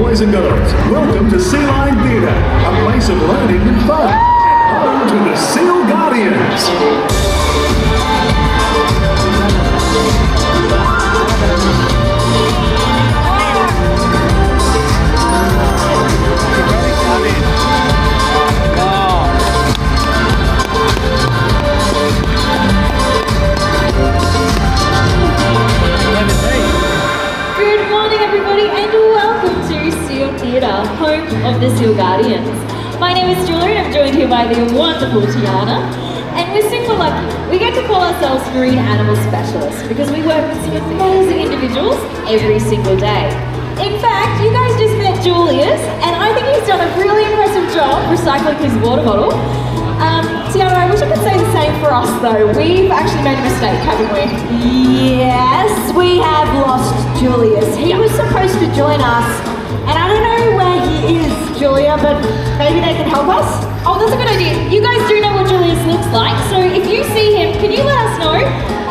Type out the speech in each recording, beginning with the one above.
boys and girls. Welcome to Sea Line Theatre, a place of learning and fun. And home to the Seal Guardians. Home of the Seal Guardians. My name is Julia and I'm joined here by the wonderful Tiana. And we're super lucky. We get to call ourselves marine animal specialists because we work with some amazing individuals every single day. In fact, you guys just met Julius and I think he's done a really impressive job recycling his water bottle. Tiana, I wish I could say the same for us though. We've actually made a mistake, haven't we? Yes, we have lost Julius. He was supposed to join us. And I don't know where he is, Julia, but maybe they can help us? Oh, that's a good idea. You guys do know what Julius looks like, so if you see him, can you let us know?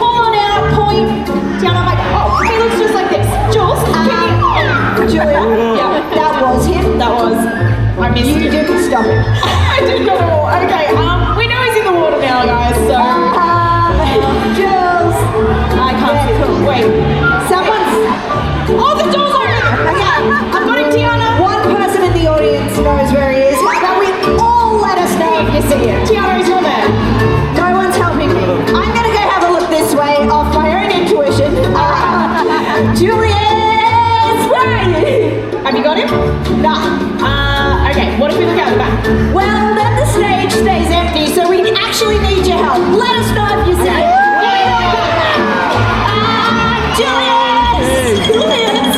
Call on out, point. Tiana, I'm like, oh, he looks just like this. Jules, can you? Julia, Yeah, that was him. that was. I missed You him. didn't stop it. I did not at all. Okay, we know he's in the water now, guys, so. Jules. I can't see him. Wait. Someone's... Oh, the door's open! Okay, I've got him, Tiana. one person in the audience knows where he is. How about we all let us know if you see him? Tiana, he's not there. No one's helping me. I'm going to go have a look this way off my own intuition. Julius, where are you? Have you got him? Nah. Okay, what if we look out the back? Well, then the stage stays empty, so we actually need your help. Let us know if you see it. Julius! Julius!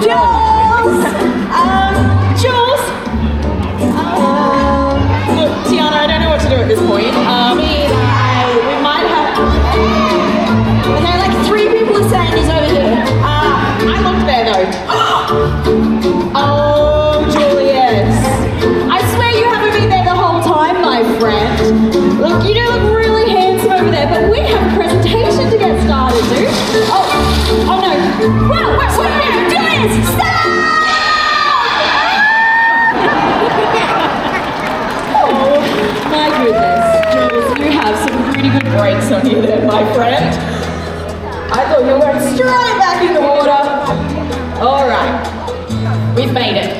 Jules! Jules? Look, Tiana, I don't know what to do at this point. We might have... Okay, like 3 people are saying he's over here. I looked there though. Oh, Julius. I swear you haven't been there the whole time, my friend. Look, you do look really handsome over there, but we have a presentation to get started, dude. Oh no. Wait, Julius, stop! Oh, my goodness. Jules, you have some pretty good brakes on you there, my friend. I thought you went straight back in the water. All right, we've made it.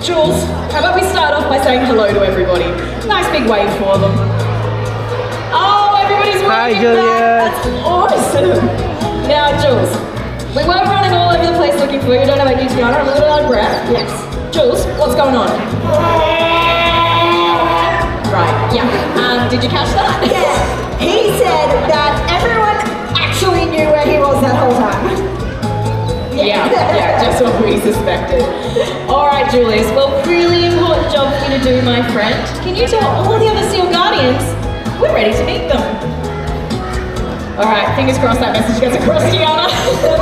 Jules, how about we start off by saying hello to everybody? Nice big wave for them. Oh, everybody's waving back. That's awesome. Now, Jules, we weren't running all over the place looking for you. Don't know about you, Tiana. I'm a little out of breath. Yes. Jules, what's going on? Right, yeah. Did you catch that? Yeah, he said that everyone actually knew where he was that whole time. Yeah, just what we suspected. All right, Julius, well, really important job for you to do, my friend. Can you tell all the other Seal Guardians we're ready to meet them? All right, fingers crossed that message gets across, Tiana.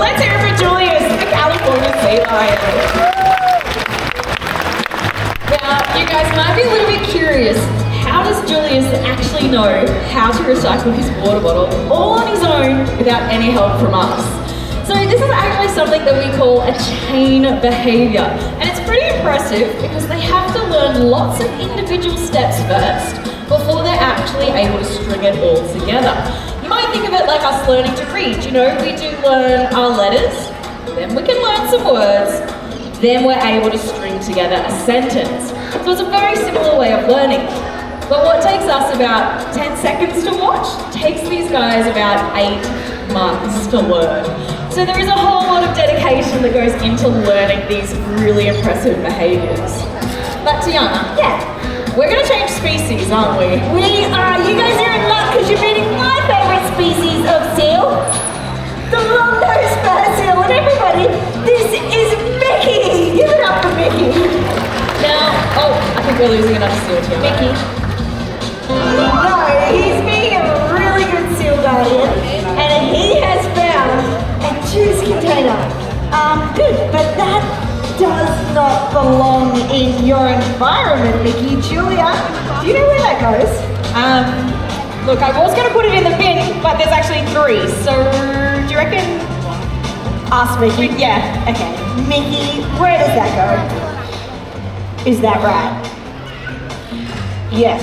Let's hear it for Julius, the California Sea Lion. Now, you guys might be a little bit curious. How does Julius actually know how to recycle his water bottle all on his own without any help from us? So this is actually something that we call a chain behavior. And it's pretty impressive because they have to learn lots of individual steps first before they're actually able to string it all together. You might think of it like us learning to read. You know, we do learn our letters, then we can learn some words, then we're able to string together a sentence. So it's a very similar way of learning. But what takes us about 10 seconds to watch takes these guys about 8 months to learn. So there is a whole lot of dedication that goes into learning these really impressive behaviours. But Tiana, we're going to change species, aren't we? We are. You guys are in luck because you're meeting my favourite species of seal, the long-nosed spur seal. And everybody, this is Mickey. Give it up for Mickey. Now, I think we're losing another seal, Tiana. Mickey. No, he's being a really good seal guardian, and he has found a juice container. Good, but that does not belong in your environment, Mickey. Julia, do you know where that goes? Look, I was going to put it in the bin, but there's actually 3. So, do you reckon Ask Mickey? Yeah. Okay. Mickey, where does that go? Is that right? Yes.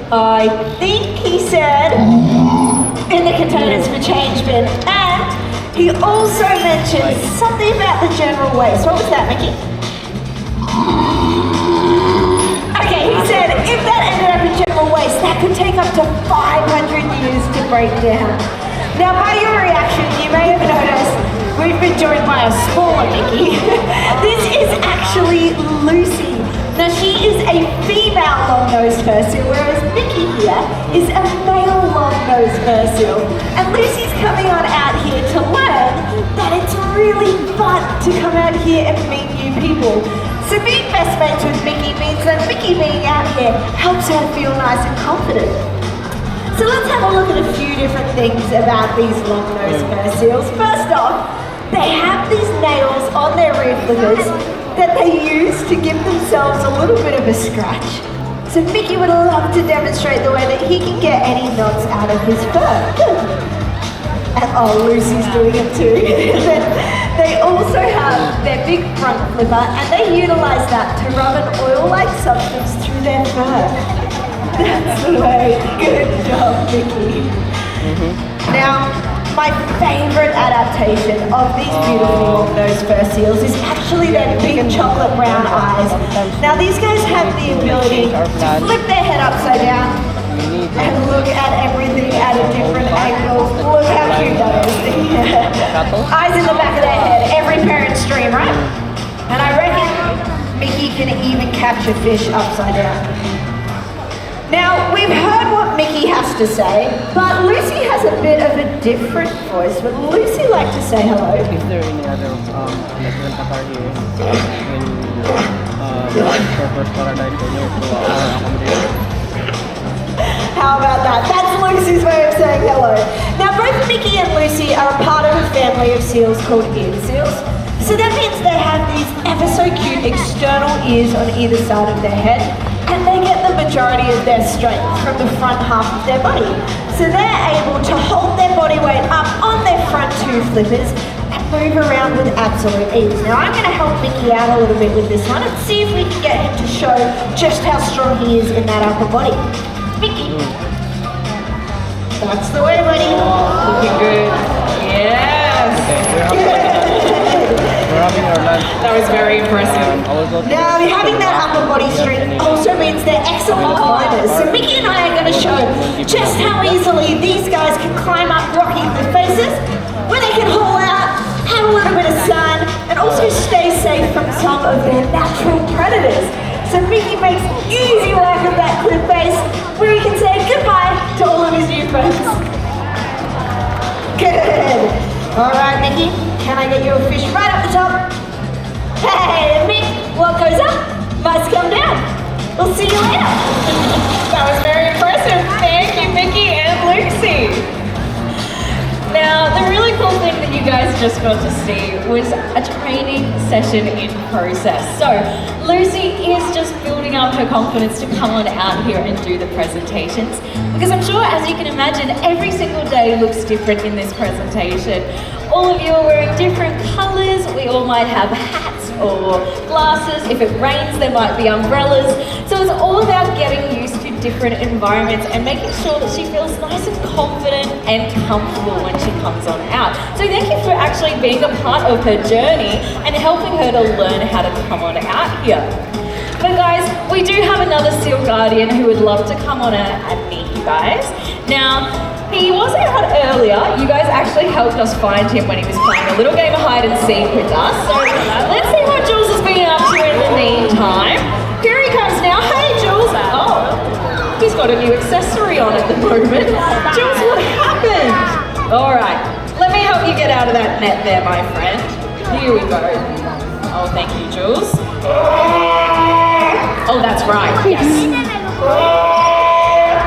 I think he said in the containers for change bin, and he also mentioned something about the general waste. What was that, Mickey? Okay, he said if that ended up in general waste, that could take up to 500 years to break down. Now, by your reaction, you may have noticed we've been joined by a smaller Mickey. This is actually Lucy. Now, she is a female long-nosed furseal, whereas Mickey here is a male long-nosed furseal. And Lucy's coming on out here to learn that it's really fun to come out here and meet new people. So being best mates with Mickey means that Mickey being out here helps her feel nice and confident. So let's have a look at a few different things about these long-nosed furseals. First off, they have these nails on their rear flippers that they use to give themselves a little bit of a scratch. So Mickey would love to demonstrate the way that he can get any knots out of his fur. And oh, Lucy's doing it too. They also have their big front flipper, and they utilize that to rub an oil-like substance through their fur. That's the way. Good job, Mickey. Now, my favorite adaptation of these beautiful long-nosed furseals is actually their big chocolate brown eyes. Now, these guys have the ability to flip their head upside down and look at everything at a different angle. Look how cute that is. Eyes in the back of their head, every parent's dream, right? And I reckon Mickey can even catch a fish upside down. Now, we've heard what Mickey has to say, but Lucy has a bit of a different voice. Would Lucy like to say hello? Is there any other different car here in Surfers Paradise for you to accommodate? How about that? That's Lucy's way of saying hello. Now, both Mickey and Lucy are a part of a family of seals called ear seals. So that means they have these ever so cute external ears on either side of their head, and they get the majority of their strength from the front half of their body. So they're able to hold their body weight up on their front two flippers and move around with absolute ease. Now I'm going to help Mickey out a little bit with this one and see if we can get him to show just how strong he is in that upper body. Mickey. That's the way, buddy. Looking good. Yes. We're having our lunch. That was very impressive. Now, having that upper body strength also means they're excellent climbers. So Mickey and I are going to show just how easily these guys can climb up rocky cliff faces, where they can haul out, have a little bit of sun, and also stay safe from some of their natural predators. So Mickey makes easy work of that cliff face, where he can say goodbye to all of his new friends. Good. All right, Mickey, can I get you a fish right up the top? Hey, Mick, what goes up must come down. We'll see you later. That was very impressive. Thank you, Mickey and Lucy. Now, the really cool thing that you guys just got to see was a training session in process. So, Lucy is just building up her confidence to come on out here and do the presentations. Because I'm sure, as you can imagine, every single day looks different in this presentation. All of you are wearing different colours. We all might have hats or glasses. If it rains, there might be umbrellas. So it's all about getting used to different environments and making sure that she feels nice and confident and comfortable when she comes on out. So thank you for actually being a part of her journey and helping her to learn how to come on out here. But guys, we do have another Seal Guardian who would love to come on out and meet you guys. Now, he was out earlier. You guys actually helped us find him when he was playing a little game of hide and seek with us. So let's see what Jules has been up to in the meantime. Here he comes now. Hey, Jules. Oh, he's got a new accessory on at the moment. Jules, what happened? All right, let me help you get out of that net there, my friend. Here we go. Oh, thank you, Jules. Oh, that's right, yes.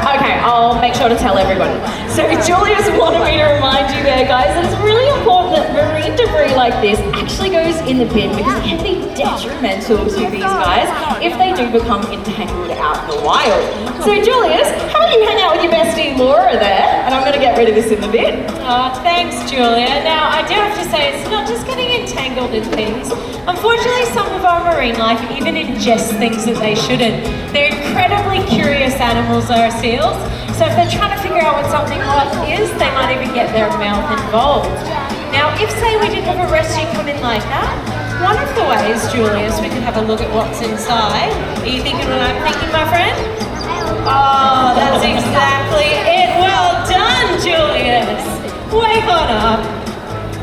Okay, I'll make sure to tell everybody. So Julius wanted me to remind you there, guys, that it's really important that marine debris like this actually goes in the bin because it can be detrimental to these guys if they do become entangled out in the wild. So Julius, how about you hang out with your bestie Laura there, and I'm going to get rid of this in the bin. Thanks, Julia. Now, I do have to say, it's not just getting entangled in things. Unfortunately, some of our marine life even ingest things that they shouldn't. They're incredibly curious animals, our seals. So if they're trying to figure out what something hot is, they might even get their mouth involved. Now, if, say, we did have a rescue come in like that, one of the ways, Julius, we could have a look at what's inside. Are you thinking what I'm thinking, my friend? Oh, that's exactly it. Well done, Julius. Wake on up.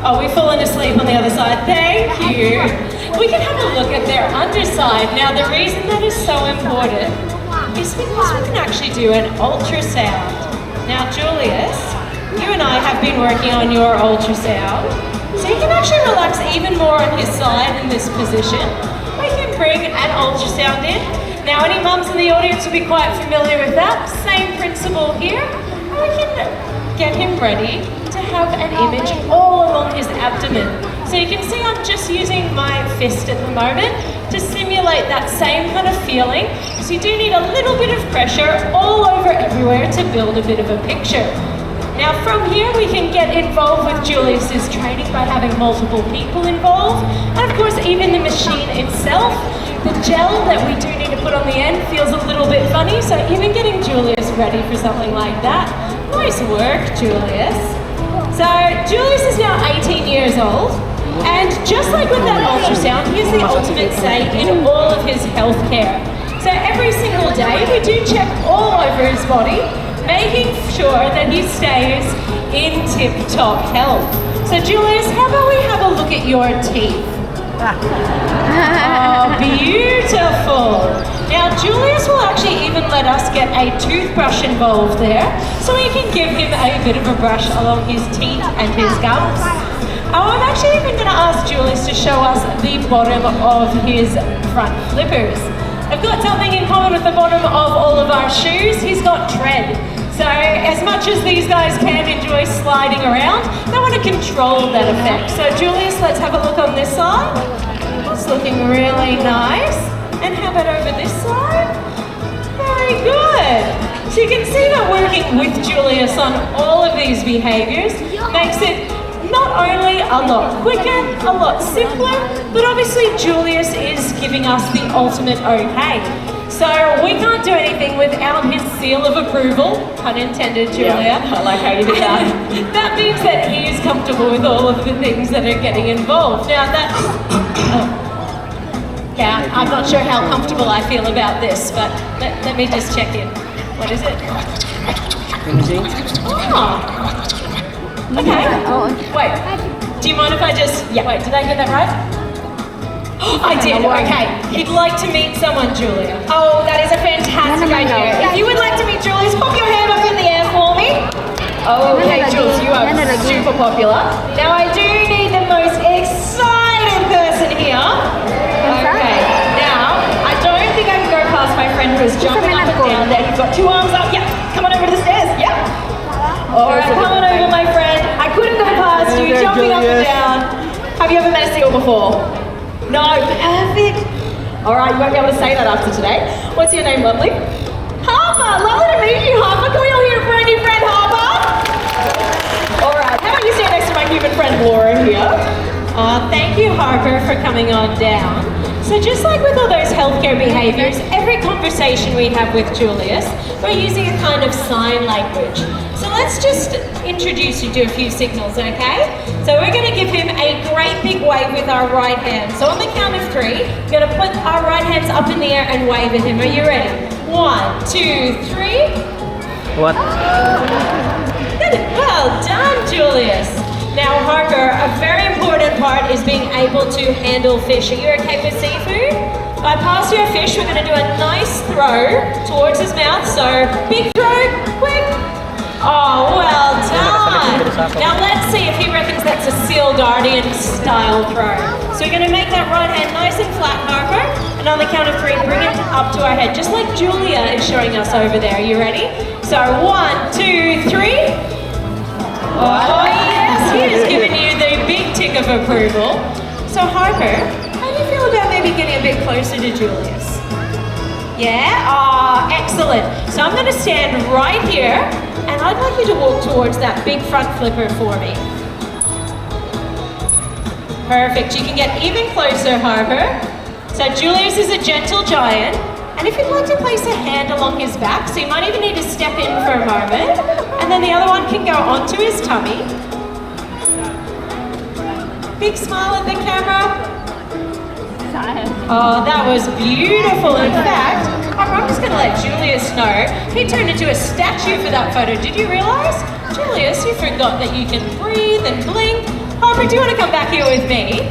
Oh, we've fallen asleep on the other side. Thank you. We can have a look at their underside. Now, the reason that is so important is because we can actually do an ultrasound. Now, Julius, you and I have been working on your ultrasound, so you can actually relax even more on his side in this position. We can bring an ultrasound in. Now, any mums in the audience will be quite familiar with that. Same principle here. And we can get him ready to have an image all along his abdomen. So you can see I'm just using my fist at the moment to simulate that same kind of feeling. So you do need a little bit of pressure all over everywhere to build a bit of a picture. Now from here we can get involved with Julius's training by having multiple people involved. And of course even the machine itself, the gel that we do need to put on the end feels a little bit funny. So even getting Julius ready for something like that. Nice work, Julius. So Julius is now 18 years old. And just like with that ultrasound, he's the ultimate say in all of his healthcare. So every single day we do check all over his body, making sure that he stays in tip-top health. So Julius, how about we have a look at your teeth? Oh, beautiful. Now Julius will actually even let us get a toothbrush involved there, so we can give him a bit of a brush along his teeth and his gums. I'm actually even going to ask Julius to show us the bottom of his front flippers. I've got something in common with the bottom of all of our shoes. He's got tread. So as much as these guys can enjoy sliding around, they want to control that effect. So Julius, let's have a look on this side. That's looking really nice. And how about over this side? Very good. So you can see that working with Julius on all of these behaviors makes it not only a lot quicker, a lot simpler, but obviously Julius is giving us the ultimate okay. So we can't do anything without his seal of approval, pun intended, Julia. Yeah, I like how you did that. That means that he is comfortable with all of the things that are getting involved. Now that's... yeah, I'm not sure how comfortable I feel about this, but let me just check in. What is it? Oh. Okay. Wait. Do you mind if I just... Yeah. Wait, did I get that right? I did. Okay. He'd like to meet someone, Julia. Oh, that is a fantastic idea. If you would like to meet Julius, pop your hand up in the air for me. Okay, Jules, you are super popular. Now I do need the most excited person here. Okay. Now, I don't think I can go past my friend who is jumping up and down there. He's got two arms up. Yeah. Come on over to the stairs. Yeah. All right, come on over, my friend. I couldn't go past you, jumping up and down. Have you ever met a seal before? No, perfect. All right, you won't be able to say that after today. What's your name, lovely? Harper, lovely to meet you, Harper. Can we all hear it for our new friend, Harper? All right, how about you stand next to my human friend, Laura, here? Thank you, Harper, for coming on down. So just like with all those healthcare behaviors, every conversation we have with Julius, we're using a kind of sign language. So let's just introduce you to a few signals, okay? So we're going to give him a great big wave with our right hand. So on the count of three, we're going to put our right hands up in the air and wave at him. Are you ready? 1, 2, 3. What? Well done, Julius. Now, Harper, a very important part is being able to handle fish. Are you okay with seafood? If I pass you a fish, we're going to do a nice throw towards his mouth. So, big throw, quick. Oh, well done. Now, let's see if he reckons that's a Seal Guardian style throw. So, we're going to make that right hand nice and flat, Harper. And on the count of three, bring it up to our head, just like Julia is showing us over there. Are you ready? So, 1, 2, 3. Oh, yes, he has given you the big tick of approval. So Harper, how do you feel about maybe getting a bit closer to Julius? Yeah? Ah, excellent. So I'm going to stand right here, and I'd like you to walk towards that big front flipper for me. Perfect. You can get even closer, Harper. So Julius is a gentle giant, and if you'd like to place a hand along his back, so you might even need to step in for a moment, and then the other one can go onto his tummy. Big smile at the camera. Oh, that was beautiful. In fact, I'm just going to let Julius know. He turned into a statue for that photo. Did you realise? Julius, you forgot that you can breathe and blink. Harper, do you want to come back here with me?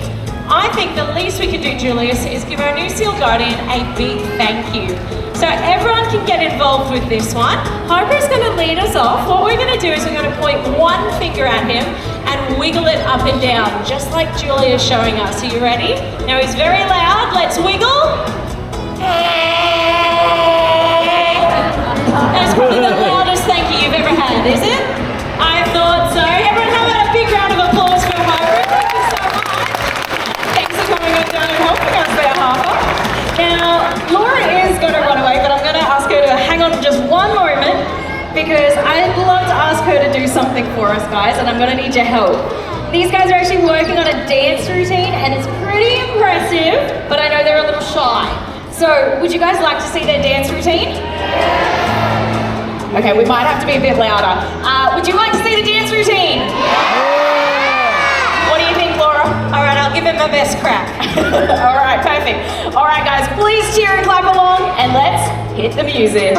I think the least we can do, Julius, is give our new Seal Guardian a big thank you. So everyone can get involved with this one. Harper's going to lead us off. What we're going to do is we're going to point one finger at him and wiggle it up and down, just like Julia's showing us. Are you ready? Now he's very loud. Let's wiggle. That's probably the loudest thank you you've ever had, is it? I thought so. Everyone, how about a big round of applause for Harper? Thank you so much. Thanks for coming on down and helping us there, Harper. Now, Laura is going to run away, but I'm going to ask her to hang on just one moment because I'd love to ask her to do something for us, guys, and I'm going to need your help. These guys are actually working on a dance routine, and it's pretty impressive, but I know they're a little shy. So, would you guys like to see their dance routine? Okay, we might have to be a bit louder. Would you like to see the dance routine? What do you think, Laura? All right, I'll give it my best crack. All right, perfect. All right, guys, please cheer and clap along, and let's hit the music.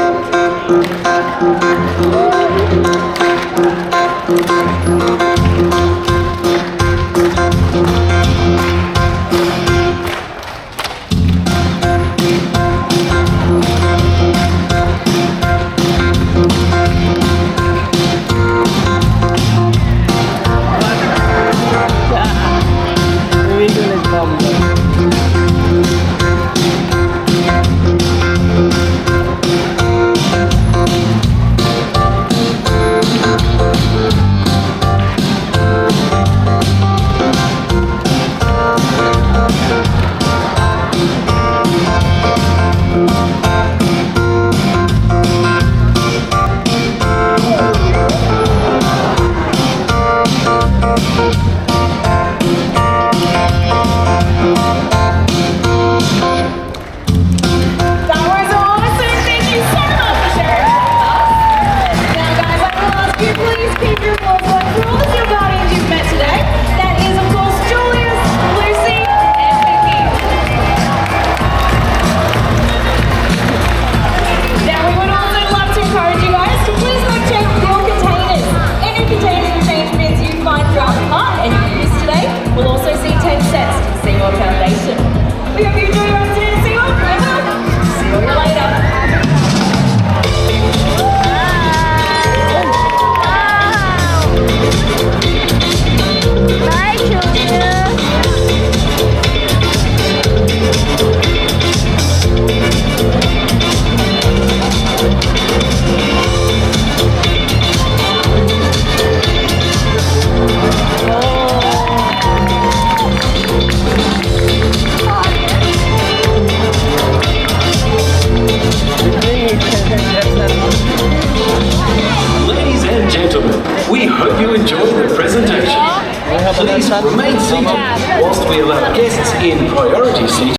Please remain seated whilst we allow guests in priority seats